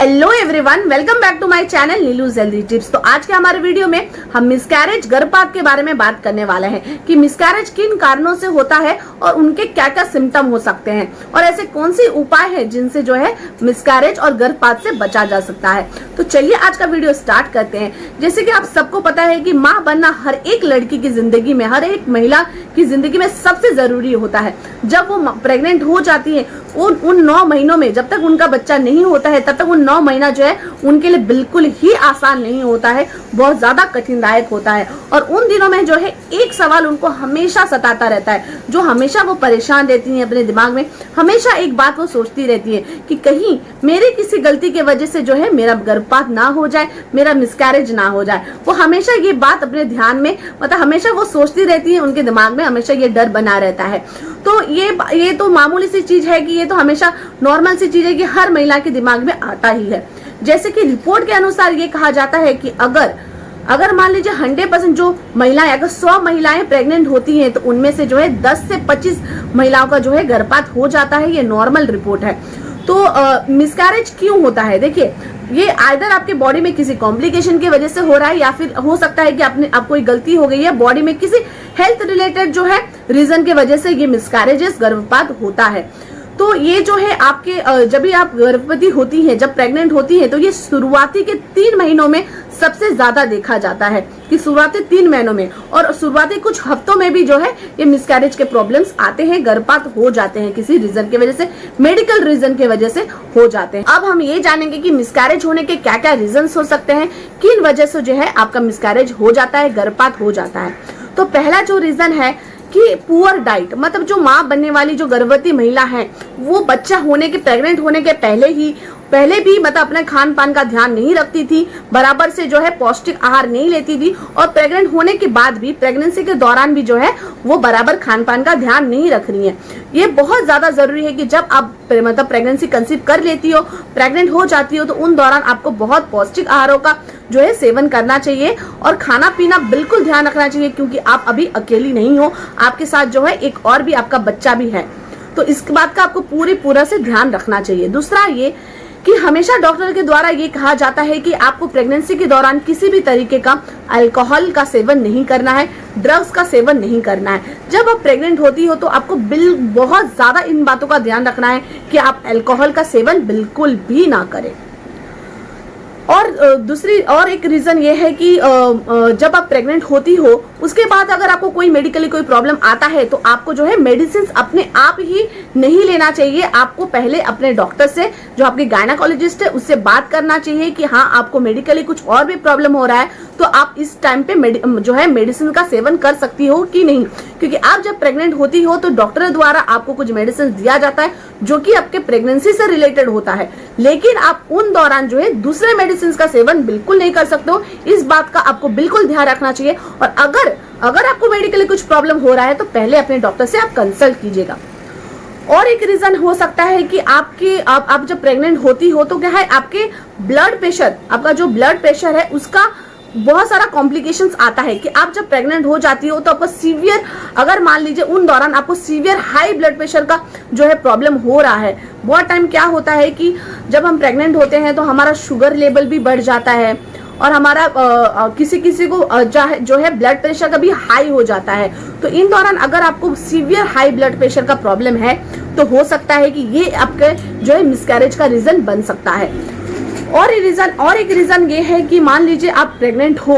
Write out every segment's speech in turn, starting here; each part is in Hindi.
Hello everyone, welcome back to my channel Neelu's healthy tips. तो आज के हमारे वीडियो में हम मिसकैरेज गर्भपात के बारे में बात करने वाले हैं कि मिसकैरेज किन कारणों से होता है और उनके क्या क्या सिम्टम हो सकते हैं और ऐसे कौन सी उपाय है जिनसे जो है मिसकैरेज और गर्भपात से बचा जा सकता है। तो चलिए आज का वीडियो स्टार्ट करते हैं। जैसे कि आप सबको पता है कि माँ बनना हर एक लड़की की जिंदगी में, हर एक महिला की जिंदगी में सबसे जरूरी होता है। जब वो प्रेग्नेंट हो जाती है उन 9 महीनों में, जब तक उनका बच्चा नहीं होता है तब तक उन 9 महीना जो है उनके लिए बिल्कुल ही आसान नहीं होता है, बहुत ज्यादा कठिनदायक होता है। और उन दिनों में जो है एक सवाल उनको हमेशा सताता रहता है, जो हमेशा वो परेशान रहती है अपने दिमाग में। हमेशा एक बात वो सोचती रहती है कि कहीं मेरी किसी गलती की वजह से जो है मेरा गर्भपात ना हो जाए, मेरा मिसकैरेज ना हो जाए। वो हमेशा ये बात अपने ध्यान में, मतलब हमेशा वो सोचती रहती है, उनके दिमाग में हमेशा ये डर बना रहता है। तो ये तो मामूली सी चीज है कि ये तो हमेशा नॉर्मल सी चीज है कि हर महिला के दिमाग में आता ही है। जैसे कि रिपोर्ट के अनुसार ये कहा जाता है कि अगर मान लीजिए 100% जो महिलाएं, अगर 100 महिलाएं प्रेग्नेंट होती हैं तो उनमें से जो है 10 से 25 महिलाओं का जो है गर्भपात हो जाता है। ये नॉर्मल रिपोर्ट है। तो मिसकैरेज क्यों होता है? देखिए, ये आइदर आपके बॉडी में किसी कॉम्प्लिकेशन की वजह से हो रहा है या फिर हो सकता है कि आप कोई गलती हो गई है बॉडी में, किसी हेल्थ रिलेटेड जो है रीजन की वजह से ये मिसकैरेजेस, गर्भपात होता है। तो ये जो है आपके जब भी आप गर्भवती होती हैं, जब प्रेग्नेंट होती हैं, तो ये शुरुआती के 3 महीनों में सबसे ज्यादा देखा जाता है कि शुरुआती 3 महीनों में, और शुरुआती कुछ हफ्तों में भी जो है ये मिसकैरेज के प्रॉब्लम्स आते हैं, गर्भपात हो जाते हैं किसी रीजन की वजह से, मेडिकल रीजन की वजह से हो जाते हैं। अब हम ये जानेंगे कि मिसकैरेज होने के क्या क्या रीजन हो सकते हैं, किन वजह से जो है आपका मिसकैरेज हो जाता है, गर्भपात हो जाता है। तो पहला जो रीजन है कि पुअर डाइट, मतलब जो माँ बनने वाली जो गर्भवती महिला है वो बच्चा होने के, प्रेग्नेंट होने के पहले भी मतलब अपने खान पान का ध्यान नहीं रखती थी, बराबर से जो है पौष्टिक आहार नहीं लेती थी, और प्रेग्नेंट होने के बाद भी, प्रेगनेंसी के दौरान भी जो है वो बराबर खान पान का ध्यान नहीं रख रही है। ये बहुत ज्यादा जरूरी है कि जब आप मतलब प्रेगनेंसी कंसीव कर लेती हो, प्रेग्नेंट हो जाती हो, तो उन दौरान आपको बहुत पौष्टिक आहारों का जो है सेवन करना चाहिए और खाना पीना बिल्कुल ध्यान रखना चाहिए, क्योंकि आप अभी अकेली नहीं हो, आपके साथ जो है एक और भी आपका बच्चा भी है। तो इस बात का आपको पूरा से ध्यान रखना चाहिए। दूसरा ये कि हमेशा डॉक्टर के द्वारा ये कहा जाता है कि आपको प्रेगनेंसी के दौरान किसी भी तरीके का अल्कोहल का सेवन नहीं करना है, ड्रग्स का सेवन नहीं करना है। जब आप प्रेग्नेंट होती हो तो आपको बहुत ज्यादा इन बातों का ध्यान रखना है कि आप अल्कोहल का सेवन बिल्कुल भी ना करें। और एक रीजन ये है कि जब आप प्रेग्नेंट होती हो उसके बाद अगर आपको कोई मेडिकली कोई प्रॉब्लम आता है तो आपको जो है मेडिसिन अपने आप ही नहीं लेना चाहिए। आपको पहले अपने डॉक्टर से, जो आपके गायनाकोलॉजिस्ट है, उससे बात करना चाहिए कि हाँ आपको मेडिकली कुछ और भी प्रॉब्लम हो रहा है तो आप इस टाइम पे जो है मेडिसिन का सेवन कर सकती हो कि नहीं। क्योंकि आप जब प्रेग्नेंट होती हो तो डॉक्टर द्वारा आपको कुछ मेडिसिन दिया जाता है जो कि आपके प्रेगनेंसी से रिलेटेड होता है, लेकिन आप उन दौरान जो है दूसरे मेडिसिन का सेवन बिल्कुल नहीं कर सकते हो। इस बात का आपको बिल्कुल ध्यान रखना चाहिए। और अगर आपको मेडिकली कुछ प्रॉब्लम हो रहा है तो पहले अपने डॉक्टर से आप कंसल्ट कीजिएगा। और एक रीजन हो सकता है कि आप जब प्रेग्नेंट होती हो तो क्या है, आपके ब्लड प्रेशर, आपका जो ब्लड प्रेशर है उसका बहुत सारा कॉम्प्लिकेशंस आता है कि आप जब प्रेग्नेंट हो जाती हो तो आपको सीवियर, अगर मान लीजिए उन दौरान आपको सीवियर हाई ब्लड प्रेशर का जो है प्रॉब्लम हो रहा है। बहुत टाइम क्या होता है कि जब हम प्रेग्नेंट होते हैं तो हमारा शुगर लेवल भी बढ़ जाता है और हमारा किसी को जो है ब्लड प्रेशर का भी हाई हो जाता है। तो इन दौरान अगर आपको सीवियर हाई ब्लड प्रेशर का प्रॉब्लम है तो हो सकता है कि ये आपके जो है मिसकैरेज का रीजन बन सकता है। और एक रीजन ये है कि मान लीजिए आप प्रेग्नेंट हो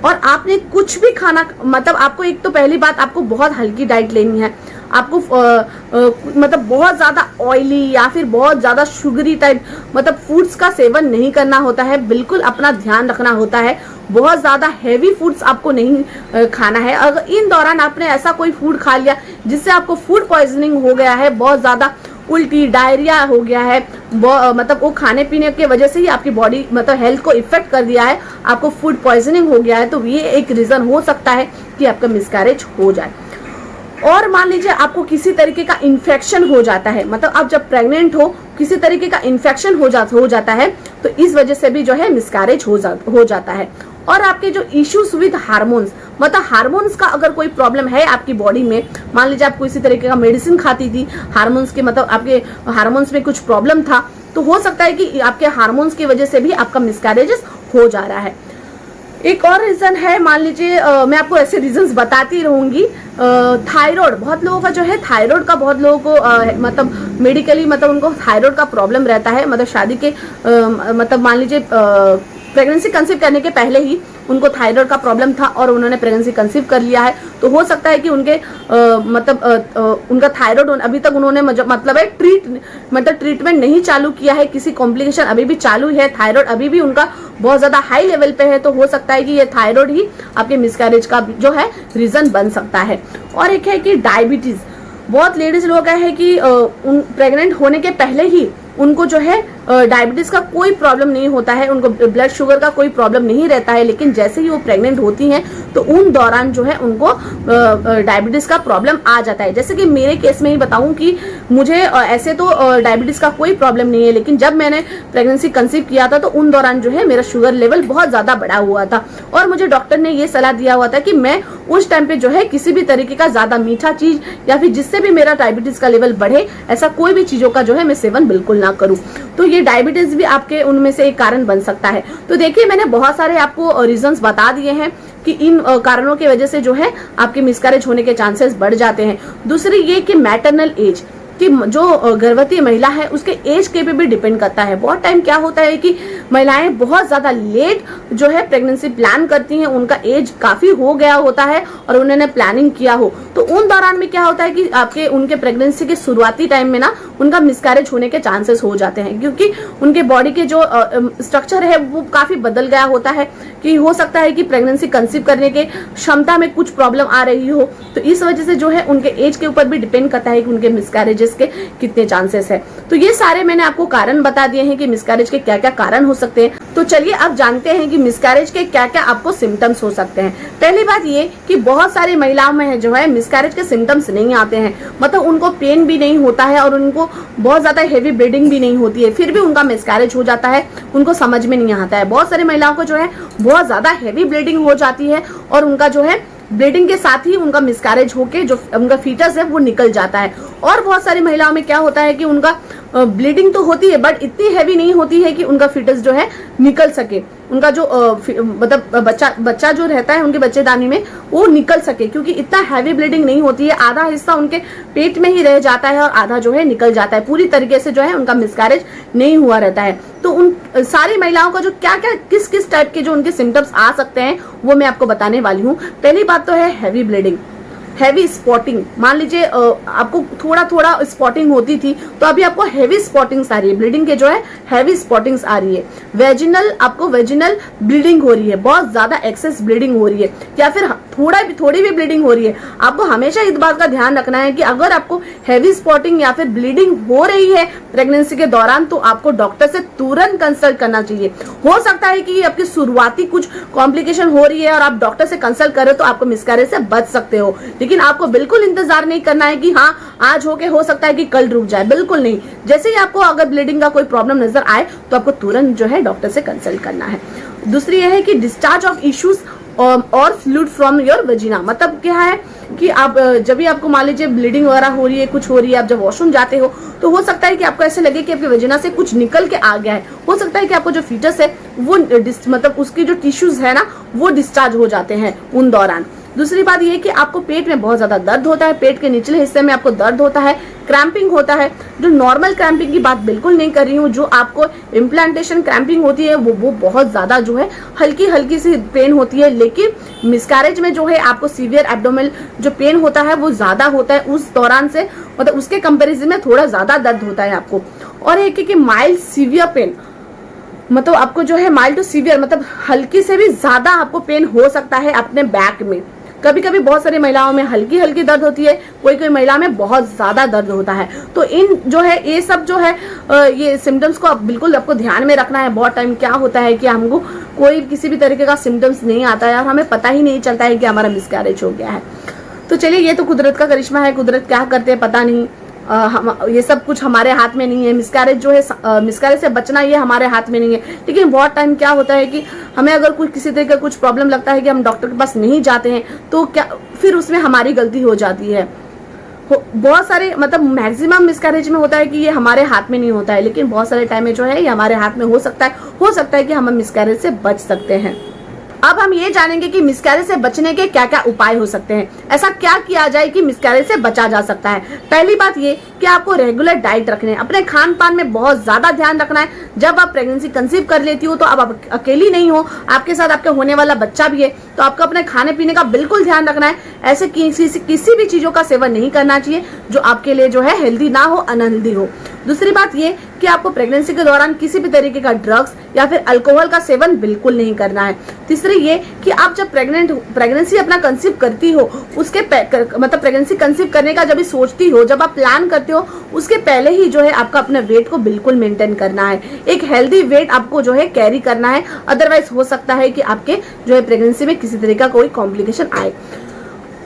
और आपने कुछ भी खाना, मतलब आपको एक तो पहली बात आपको बहुत हल्की डाइट लेनी है, आपको मतलब बहुत ज्यादा ऑयली या फिर बहुत ज्यादा शुगरी टाइप मतलब फूड्स का सेवन नहीं करना होता है, बिल्कुल अपना ध्यान रखना होता है। बहुत ज्यादा हैवी फूड्स आपको नहीं खाना है। अगर इन दौरान आपने ऐसा कोई फूड खा लिया जिससे आपको फूड पॉइजनिंग हो गया है, बहुत ज्यादा उल्टी, डायरिया हो गया है, मतलब वो खाने पीने की वजह से ही आपकी बॉडी मतलब हेल्थ को इफेक्ट कर दिया है, आपको फूड पॉइजनिंग हो गया है, तो ये एक रीजन हो सकता है कि आपका मिसकैरेज हो जाए। और मान लीजिए आपको किसी तरीके का इन्फेक्शन हो जाता है, मतलब आप जब प्रेग्नेंट हो किसी तरीके का इन्फेक्शन हो जाता है तो इस वजह से भी जो है मिसकैरेज हो जाता है। और आपके जो इश्यूज विद हार्मोन्स, मतलब हार्मोन्स का अगर कोई प्रॉब्लम है आपकी बॉडी में, मान लीजिए आप किसी तरीके का मेडिसिन खाती थी हार्मोन्स के, मतलब आपके हार्मोन्स में कुछ प्रॉब्लम था, तो हो सकता है कि आपके हार्मोन्स की वजह से भी आपका मिसकैरेजेस हो जा रहा है। एक और रीजन है, मान लीजिए मैं आपको ऐसे रीजंस बताती रहूंगी। थायराइड, बहुत लोगों का जो है थायराइड का, बहुत लोगों को मतलब मेडिकली मतलब उनको थायराइड का प्रॉब्लम रहता है। मतलब शादी के मतलब मान लीजिए प्रेगनेंसी कंसीव करने के पहले ही उनको थायराइड का प्रॉब्लम था और उन्होंने प्रेगनेंसी कंसीव कर लिया है, तो हो सकता है कि उनके उनका थायराइड अभी तक उन्होंने मतलब है ट्रीटमेंट नहीं चालू किया है, किसी कॉम्प्लिकेशन अभी भी चालू है, थायराइड अभी भी उनका बहुत ज्यादा हाई लेवल पे है, तो हो सकता है कि ये थायराइड ही आपके मिसकैरेज का जो है रीजन बन सकता है। और एक है कि डायबिटीज, बहुत लेडीज लोग है कि प्रेग्नेंट होने के पहले ही उनको जो है डायबिटीज का कोई प्रॉब्लम नहीं होता है, उनको ब्लड शुगर का कोई प्रॉब्लम नहीं रहता है, लेकिन जैसे ही वो प्रेग्नेंट होती हैं तो उन दौरान जो है उनको डायबिटीज का प्रॉब्लम आ जाता है। जैसे कि मेरे केस में ही बताऊं कि मुझे ऐसे तो डायबिटीज का कोई प्रॉब्लम नहीं है, लेकिन जब मैंने प्रेगनेंसी कंसीव किया था तो उन दौरान जो है मेरा शुगर लेवल बहुत ज्यादा बढ़ा हुआ था और मुझे डॉक्टर ने ये सलाह दिया हुआ था कि मैं उस टाइम पे जो है किसी भी तरीके का ज्यादा मीठा चीज या फिर जिससे भी मेरा डायबिटीज का लेवल बढ़े, ऐसा कोई भी चीजों का जो है मैं सेवन बिल्कुल ना करूं। तो ये डायबिटीज भी आपके उनमें से एक कारण बन सकता है। तो देखिए, मैंने बहुत सारे आपको रीजंस बता दिए हैं कि इन कारणों की वजह से जो है आपके मिसकैरेज होने के चांसेस बढ़ जाते हैं। दूसरी ये कि मैटरनल एज, कि जो गर्भवती महिला है उसके एज के पे भी डिपेंड करता है। बहुत टाइम क्या होता है कि महिलाएं बहुत ज्यादा लेट जो है प्रेगनेंसी प्लान करती हैं, उनका एज काफी हो गया होता है और उन्होंने प्लानिंग किया हो, तो उन दौरान में क्या होता है कि आपके उनके प्रेगनेंसी के शुरुआती टाइम में ना उनका मिसकैरेज होने के चांसेस हो जाते हैं, क्योंकि उनके बॉडी के जो स्ट्रक्चर है वो काफी बदल गया होता है, कि हो सकता है कि प्रेगनेंसी कंसीव करने के क्षमता में कुछ प्रॉब्लम आ रही हो, तो इस वजह से जो है उनके एज के ऊपर भी डिपेंड करता है कि उनके मिसकैरेजेस के कितने चांसेस है। तो ये सारे मैंने आपको कारण बता दिए हैं कि मिसकैरेज के क्या क्या कारण हो सकते हैं। तो चलिए अब जानते हैं कि मिसकैरेज के क्या क्या आपको सिम्टम्स हो सकते हैं। पहली बात ये कि बहुत सारी महिलाओं में जो है मिसकैरेज के सिम्टम्स नहीं आते हैं, मतलब उनको पेन भी नहीं होता है और उनको बहुत ज्यादा हेवी ब्लीडिंग भी नहीं होती है, फिर भी उनका मिसकैरेज हो जाता है, उनको समझ में नहीं आता है। बहुत सारी महिलाओं को जो है बहुत ज्यादा हेवी ब्लीडिंग हो जाती है और उनका जो है ब्लीडिंग के साथ ही उनका मिसकैरेज होके जो उनका फीटस है वो निकल जाता है। और बहुत सारी महिलाओं में क्या होता है कि उनका ब्लीडिंग तो होती है बट इतनी हैवी नहीं होती है कि उनका फीटस जो है निकल सके, उनका जो मतलब बच्चा जो रहता है उनके बच्चेदानी में वो निकल सके, क्योंकि इतना हैवी ब्लीडिंग नहीं होती है। आधा हिस्सा उनके पेट में ही रह जाता है और आधा जो है निकल जाता है, पूरी तरीके से जो है उनका मिसकैरेज नहीं हुआ रहता है। तो उन सारी महिलाओं का जो क्या क्या किस किस टाइप के जो उनके सिम्टम्स आ सकते हैं वो मैं आपको बताने वाली हूँ। पहली बात तो है हैवी ब्लीडिंग, हैवी स्पॉटिंग। मान लीजिए आपको थोड़ा थोड़ा स्पॉटिंग होती थी तो अभी आपको हैवी स्पॉटिंग्स आ रही है, ब्लीडिंग के जो है हैवी स्पॉटिंग्स आ रही है। वेजिनल, आपको वेजिनल ब्लीडिंग हो रही है, बहुत ज्यादा एक्सेस ब्लीडिंग हो रही है, या फिर थोड़ी भी ब्लीडिंग हो रही है। आपको हमेशा इस बात का ध्यान रखना है कि अगर आपको हैवी स्पॉटिंग या फिर ब्लीडिंग हो रही है प्रेगनेंसी के दौरान तो आपको डॉक्टर से तुरंत कंसल्ट करना चाहिए। हो सकता है कि आपकी शुरुआती कुछ कॉम्प्लिकेशन हो रही है और आप डॉक्टर से कंसल्ट करें तो आपको मिसकैरेज से बच सकते हो, लेकिन आपको बिल्कुल इंतजार नहीं करना है कि हाँ आज होके हो सकता है कि कल रुक जाए, बिल्कुल नहीं। जैसे ही आपको अगर ब्लीडिंग का कोई प्रॉब्लम नजर आए तो आपको तुरंत जो है डॉक्टर से कंसल्ट करना है। दूसरी यह है कि डिस्चार्ज ऑफ इश्यूज और फ्लूइड फ्रॉम योर वजीना, मतलब क्या है कि आप जब भी आपको मान लीजिए ब्लीडिंग वगैरह हो रही है, कुछ हो रही है, आप जब वॉशरूम जाते हो तो हो सकता है कि आपको ऐसे लगे कि आपके वजीना से कुछ निकल के आ गया है। हो सकता है कि आपको जो फीटस है वो मतलब उसकी जो टिश्यूज है ना वो डिस्चार्ज हो जाते हैं उन दौरान। दूसरी बात यह है कि आपको पेट में बहुत ज्यादा दर्द होता है, पेट के निचले हिस्से में आपको दर्द होता है, क्रैम्पिंग होता है। जो नॉर्मल क्रैम्पिंग की बात बिल्कुल नहीं कर रही हूँ, जो आपको इम्प्लांटेशन क्रैम्पिंग होती है वो बहुत ज्यादा जो है हल्की हल्की सी पेन होती है, लेकिन मिसकैरेज में जो है आपको सीवियर एब्डोमिनल जो पेन होता है वो ज्यादा होता है उस दौरान से, मतलब उसके कंपेरिजन में थोड़ा ज्यादा दर्द होता है आपको। और एक है कि माइल्ड सीवियर पेन, मतलब आपको जो है माइल्ड टू सीवियर मतलब हल्की से भी ज्यादा आपको पेन हो सकता है अपने बैक में। कभी कभी बहुत सारी महिलाओं में हल्की हल्की दर्द होती है, कोई कोई महिला में बहुत ज्यादा दर्द होता है। तो इन जो है ये सब जो है ये सिम्टम्स को बिल्कुल आपको ध्यान में रखना है। बहुत टाइम क्या होता है कि हमको कोई किसी भी तरीके का सिम्टम्स नहीं आता है और हमें पता ही नहीं चलता है कि हमारा मिसकैरेज हो गया है। तो चलिए, ये तो कुदरत का करिश्मा है, कुदरत क्या करते हैं पता नहीं, ये सब कुछ हमारे हाथ में नहीं है। मिसकैरेज जो है मिसकैरेज से बचना ये हमारे हाथ में नहीं है, लेकिन बहुत टाइम क्या होता है कि हमें अगर कोई किसी तरह का कुछ प्रॉब्लम लगता है कि हम डॉक्टर के पास नहीं जाते हैं तो क्या फिर उसमें हमारी गलती हो जाती है। बहुत सारे मतलब मैक्सिमम मिसकैरेज में होता है कि ये हमारे हाथ में नहीं होता है, लेकिन बहुत सारे टाइम में जो है ये हमारे हाथ में हो सकता है कि हम मिसकैरेज से बच सकते हैं। अब हम ये जानेंगे कि मिसकैरेज से बचने के क्या क्या उपाय हो सकते हैं, ऐसा क्या किया जाए कि मिसकैरेज से बचा जा सकता है। पहली बात ये कि आपको रेगुलर डाइट रखने, अपने खान पान में बहुत ज्यादा ध्यान रखना है। जब आप प्रेगनेंसी कंसीव कर लेती हो तो अब आप अकेली नहीं हो, आपके साथ आपके होने वाला बच्चा भी है, तो आपको अपने खाने पीने का बिल्कुल ध्यान रखना है। ऐसे किसी भी चीजों का सेवन नहीं करना चाहिए जो आपके लिए जो है हेल्दी ना हो, अनहेल्दी हो। दूसरी बात ये कि आपको प्रेगनेंसी के दौरान किसी भी तरीके का ड्रग्स या फिर अल्कोहल का सेवन बिल्कुल नहीं करना है। तीसरी ये कि आप जब प्रेगनेंसी अपना कंसीव करती हो, उसके मतलब प्रेगनेंसी कंसीव करने का जब भी सोचती हो, जब आप प्लान करते हो, उसके पहले ही जो है आपका अपने वेट को बिल्कुल मेंटेन करना है। एक हेल्दी वेट आपको जो है कैरी करना है, अदरवाइज हो सकता है कि आपके जो है प्रेगनेंसी में किसी तरह का कोई कॉम्प्लिकेशन आए।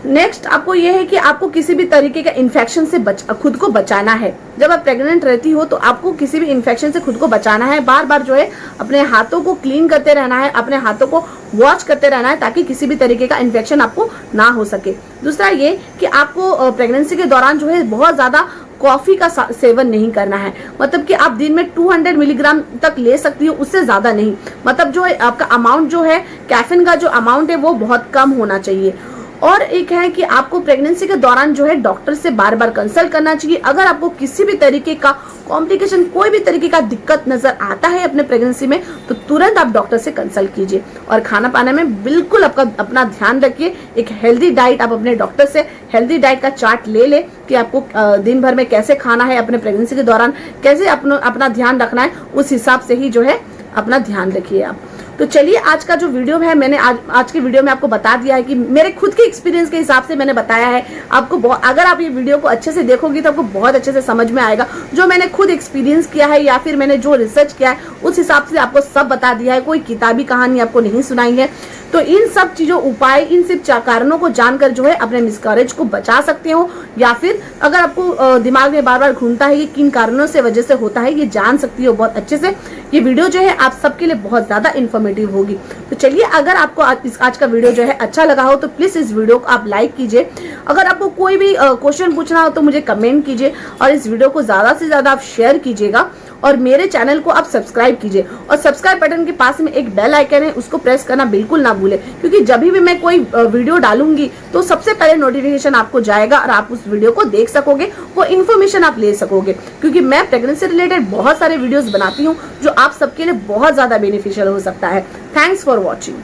नेक्स्ट आपको ये है कि आपको किसी भी तरीके का इन्फेक्शन से खुद को बचाना है। जब आप प्रेग्नेंट रहती हो तो आपको किसी भी इन्फेक्शन से खुद को बचाना है। बार बार जो है अपने हाथों को क्लीन करते रहना है, अपने हाथों को वॉश करते रहना है ताकि किसी भी तरीके का इन्फेक्शन आपको ना हो सके। दूसरा ये कि आपको प्रेगनेंसी के दौरान जो है बहुत ज्यादा कॉफी का सेवन नहीं करना है। मतलब कि आप दिन में 200 मिलीग्राम तक ले सकती हो, उससे ज्यादा नहीं। मतलब जो है आपका अमाउंट जो है कैफीन का जो अमाउंट है वो बहुत कम होना चाहिए। और एक है कि आपको प्रेगनेंसी के दौरान जो है डॉक्टर से बार बार कंसल्ट करना चाहिए। अगर आपको किसी भी तरीके का कॉम्प्लिकेशन, कोई भी तरीके का दिक्कत नजर आता है अपने प्रेगनेंसी में, तो तुरंत आप डॉक्टर से कंसल्ट कीजिए। और खाना पाने में बिल्कुल अपना ध्यान रखिए। एक हेल्दी डाइट आप अपने डॉक्टर से हेल्दी डाइट का चार्ट ले कि आपको दिन भर में कैसे खाना है, अपने प्रेगनेंसी के दौरान कैसे अपना ध्यान रखना है, उस हिसाब से ही जो है अपना ध्यान रखिए आप। तो चलिए आज का जो वीडियो है मैंने आज के वीडियो में आपको बता दिया है कि मेरे खुद के एक्सपीरियंस के हिसाब से मैंने बताया है आपको। अगर आप ये वीडियो को अच्छे से देखोगी तो आपको बहुत अच्छे से समझ में आएगा। जो मैंने खुद एक्सपीरियंस किया है या फिर मैंने जो रिसर्च किया है उस हिसाब से आपको सब बता दिया है। कोई किताबी कहानी आपको नहीं सुनाई है। तो इन सब चीजों उपाय, इन सब कारणों को जानकर जो है अपने मिसकैरेज को बचा सकते हो। या फिर अगर आपको दिमाग में बार बार घूमता है कि किन कारणों से वजह से होता है, ये जान सकती हो बहुत अच्छे से। ये वीडियो जो है आप सबके लिए बहुत ज्यादा इन्फॉर्मेटिव होगी। तो चलिए, अगर आपको आज का वीडियो जो है अच्छा लगा हो तो प्लीज इस वीडियो को आप लाइक कीजिए। अगर आपको कोई भी क्वेश्चन पूछना हो तो मुझे कमेंट कीजिए और इस वीडियो को ज्यादा से ज्यादा आप शेयर कीजिएगा। और मेरे चैनल को आप सब्सक्राइब कीजिए और सब्सक्राइब बटन के पास में एक बेल आइकन है, उसको प्रेस करना बिल्कुल ना भूले, क्योंकि जब भी मैं कोई वीडियो डालूंगी तो सबसे पहले नोटिफिकेशन आपको जाएगा और आप उस वीडियो को देख सकोगे, वो इन्फॉर्मेशन आप ले सकोगे। क्योंकि मैं प्रेगनेंसी रिलेटेड बहुत सारे वीडियोस बनाती हूँ जो आप सबके लिए बहुत ज्यादा बेनिफिशियल हो सकता है। Thanks for watching.